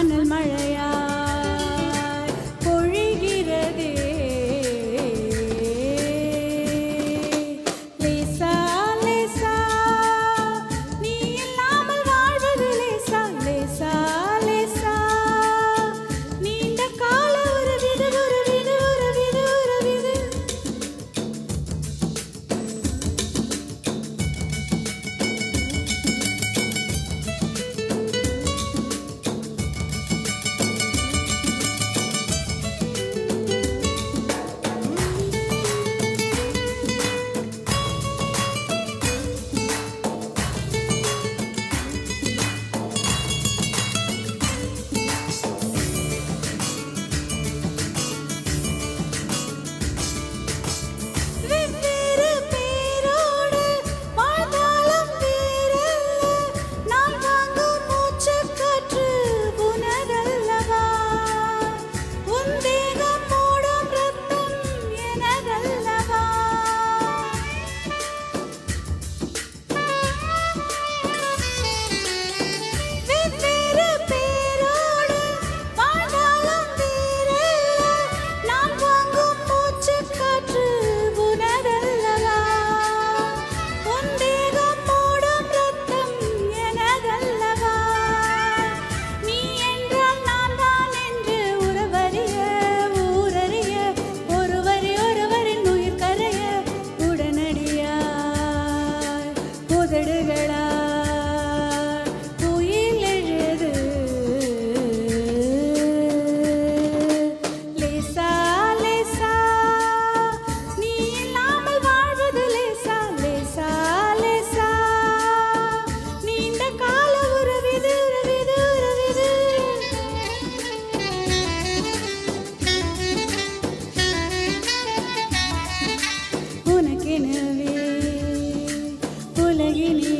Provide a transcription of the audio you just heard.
அனல் மழையாய் பொழிகிறதே. லேசா லேசா நீ இல்லாமல் வாழ்வது லேசா. லேசா லேசா நீண்ட கால உறவிது உறவிது உறவிது உறவிது. வெவ்வேறு பேரோடு வாழ்ந்தாலும் வேறல்ல. நான் வாங்கும் மூச்சுக் காற்று உனதல்லவா. உன் தேகம் ஓடும் ரத்தம் எனதல்லவா. வெவ்வேறு பேரோடு வாழ்ந்தாலும் வேறல்ல. நான் வாங்கும் மூச்சுக் காற்று உனதல்லவா. உன் தேகம் ஓடும் ரத்தம் எனதல்லவா. நீ என்றால் நான் தான் என்று உறவறிய ஊரறிய ஒருவரை ஒருவரின் உயிர் கரைய உடனடியாய் உதடுகளாய் உயிர் எழுது. லேசா லேசா நீ இல்லாமல் வாழ்வது லேசா. லேசா லேசா நீண்ட கால உறவிது உறவிது உறவிது. உனக்கெனவே உலகினில்